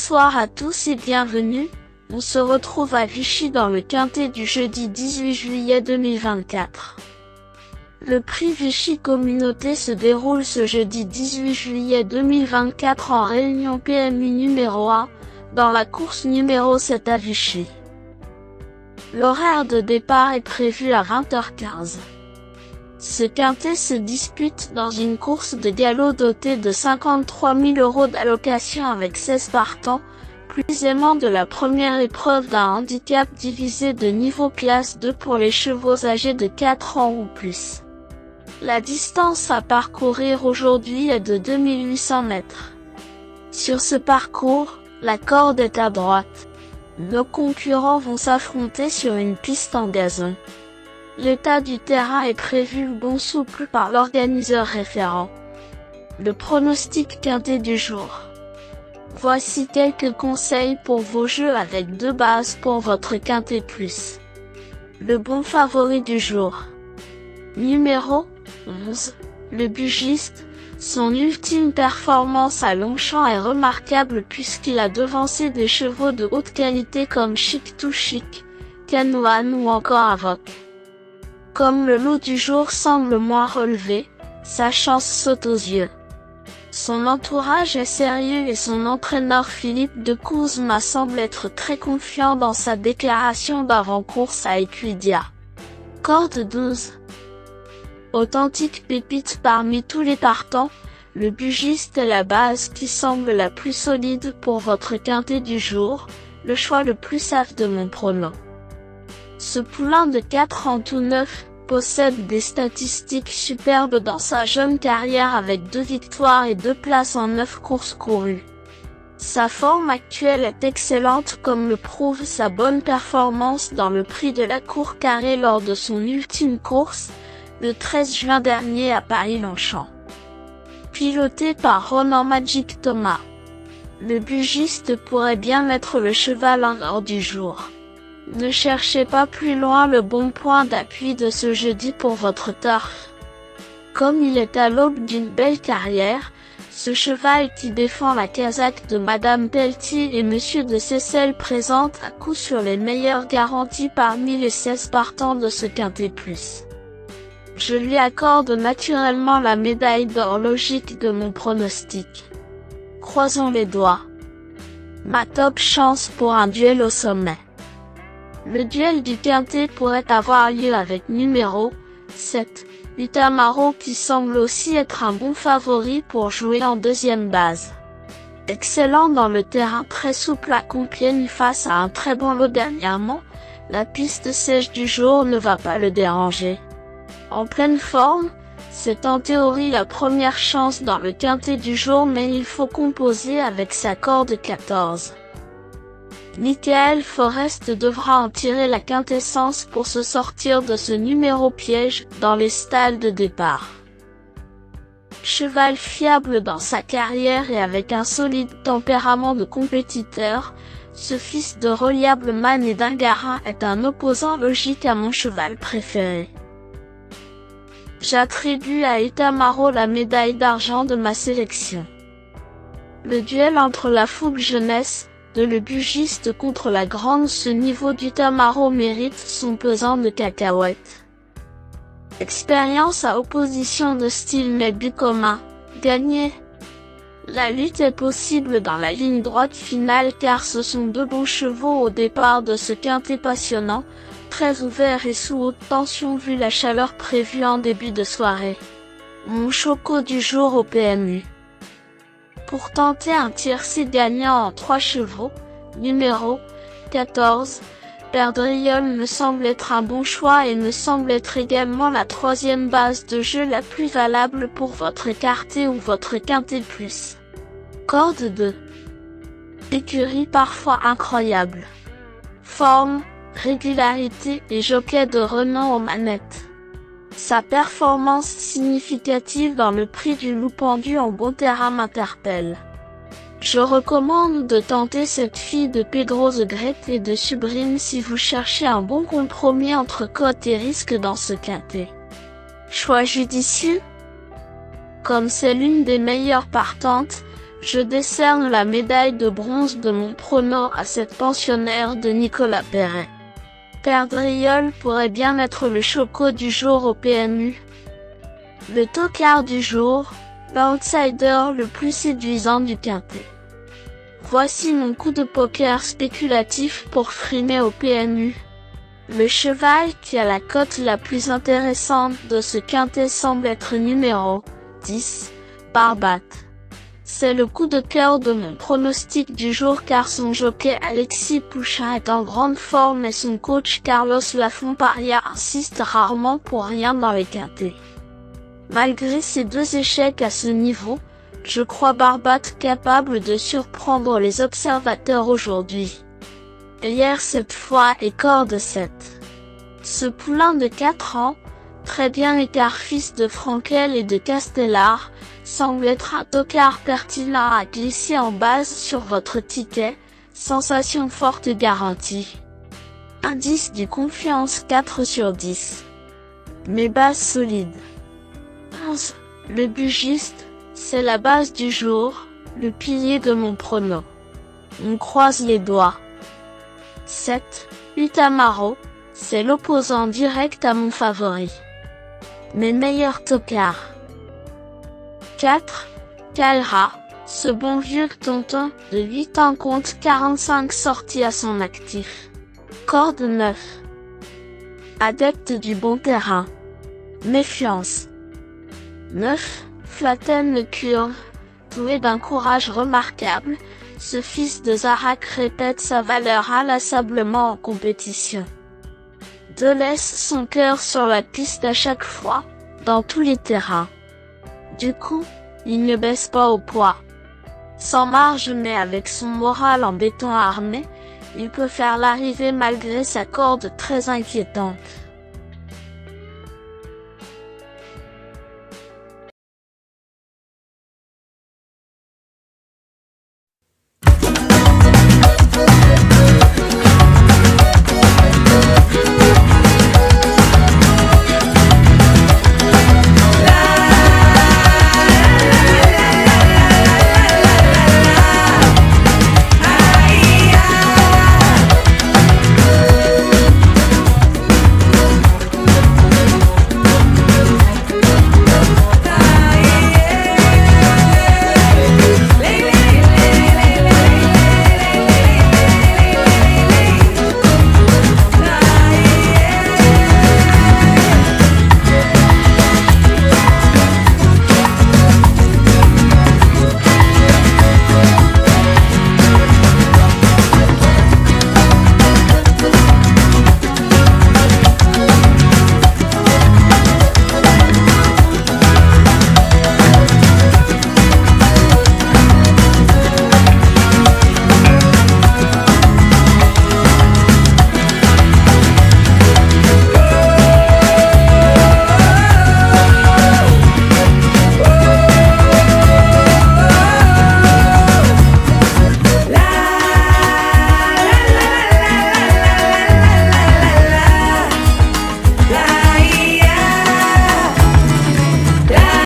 Bonsoir à tous et bienvenue, on se retrouve à Vichy dans le quintet du jeudi 18 juillet 2024. Le prix Vichy Communauté se déroule ce jeudi 18 juillet 2024 en réunion PMU numéro 1, dans la course numéro 7 à Vichy. L'horaire de départ est prévu à 20h15. Ce quintet se dispute dans une course de galop dotée de 53 000 € d'allocation avec 16 partants, plus aimant de la première épreuve d'un handicap divisé de niveau classe 2 pour les chevaux âgés de 4 ans ou plus. La distance à parcourir aujourd'hui est de 2800 mètres. Sur ce parcours, la corde est à droite. Nos concurrents vont s'affronter sur une piste en gazon. L'état du terrain est prévu bon souple par l'organiseur référent. Le pronostic quintet du jour. Voici quelques conseils pour vos jeux avec 2 bases pour votre quintet plus. Le bon favori du jour. Numéro 11. Le Bugiste. Son ultime performance à Longchamp est remarquable puisqu'il a devancé des chevaux de haute qualité comme Chic to Chic, Canoane ou encore Avoc. Comme le lot du jour semble moins relevé, sa chance saute aux yeux. Son entourage est sérieux et son entraîneur Philippe de Couzma semble être très confiant dans sa déclaration d'avant-course à Equidia. Corde 12. Authentique pépite parmi tous les partants, le Bugiste est la base qui semble la plus solide pour votre quintet du jour, le choix le plus safe de mon prono. Ce poulain de 4 ans tout neuf possède des statistiques superbes dans sa jeune carrière avec 2 victoires et 2 places en 9 courses courues. Sa forme actuelle est excellente comme le prouve sa bonne performance dans le prix de la Cour Carrée lors de son ultime course, le 13 juin dernier à Paris-Longchamp. Piloté par Ronan Magic Thomas. Le Bugiste pourrait bien être le cheval en or du jour. Ne cherchez pas plus loin le bon point d'appui de ce jeudi pour votre turf. Comme il est à l'aube d'une belle carrière, ce cheval qui défend la casaque de Madame Pelletier et Monsieur de Seyssel présente à coup sur les meilleures garanties parmi les 16 partants de ce quintet plus. Je lui accorde naturellement la médaille d'or logique de mon pronostic. Croisons les doigts. Ma top chance pour un duel au sommet. Le duel du quintet pourrait avoir lieu avec numéro 7, Utamaro qui semble aussi être un bon favori pour jouer en deuxième base. Excellent dans le terrain très souple à Compiègne face à un très bon lot dernièrement, la piste sèche du jour ne va pas le déranger. En pleine forme, c'est en théorie la première chance dans le quintet du jour mais il faut composer avec sa corde 14. Michael Forest devra en tirer la quintessence pour se sortir de ce numéro piège dans les stalles de départ. Cheval fiable dans sa carrière et avec un solide tempérament de compétiteur, ce fils de Reliable Man et d'Ingarin est un opposant logique à mon cheval préféré. J'attribue à Utamaro la médaille d'argent de ma sélection. Le duel entre la fougue jeunesse de le Bugiste contre la grande ce niveau d'Utamaro mérite son pesant de cacahuètes. Expérience à opposition de style mais but commun, gagné. La lutte est possible dans la ligne droite finale car ce sont 2 bons chevaux au départ de ce quintet passionnant, très ouvert et sous haute tension vu la chaleur prévue en début de soirée. Mon choco du jour au PMU. Pour tenter un tiercé gagnant en 3 chevaux, numéro 14, Perdriol me semble être un bon choix et me semble être également la 3e base de jeu la plus valable pour votre écarté ou votre quintet plus. Corde 2. Écurie parfois incroyable. Forme, régularité et jockey de renom aux manettes. Sa performance significative dans le prix du loup pendu en bon terrain m'interpelle. Je recommande de tenter cette fille de Pedro the Great et de Sublime si vous cherchez un bon compromis entre cote et risque dans ce quintet. Choix judicieux? Comme c'est l'une des meilleures partantes, Je décerne la médaille de bronze de mon prono à cette pensionnaire de Nicolas Perret. Père Driol pourrait bien être le choco du jour au PMU. Le tocard du jour, l'outsider le plus séduisant du quintet. Voici mon coup de poker spéculatif pour frimer au PMU. Le cheval qui a la cote la plus intéressante de ce quintet semble être numéro 10, Barbat. C'est le coup de cœur de mon pronostic du jour car son jockey Alexis Pouchin est en grande forme et son coach Carlos Lafont-Paria insiste rarement pour rien dans les quintets. Malgré ses 2 échecs à ce niveau, je crois Barbat capable de surprendre les observateurs aujourd'hui. Hier cette fois est corde 7. Ce poulain de 4 ans, très bien écart fils de Frankel et de Castellar, semble être un tocard pertinent à glisser en base sur votre ticket, sensation forte garantie. Indice du confiance 4 sur 10. Mes bases solides. 11. Le bugiste, c'est la base du jour, le pilier de mon prono. On croise les doigts. 7. Utamaro, c'est l'opposant direct à mon favori. Mes meilleurs tocards. 4. Calra, ce bon vieux tonton de 8 ans compte 45 sorties à son actif. Corde 9. Adepte du bon terrain. Méfiance. 9. Flatten le curve, doué d'un courage remarquable, ce fils de Zarak répète sa valeur inlassablement en compétition. Laisse son cœur sur la piste à chaque fois, dans tous les terrains. Du coup, il ne baisse pas au poids. Sans marge mais avec son moral en béton armé, il peut faire l'arrivée malgré sa corde très inquiétante.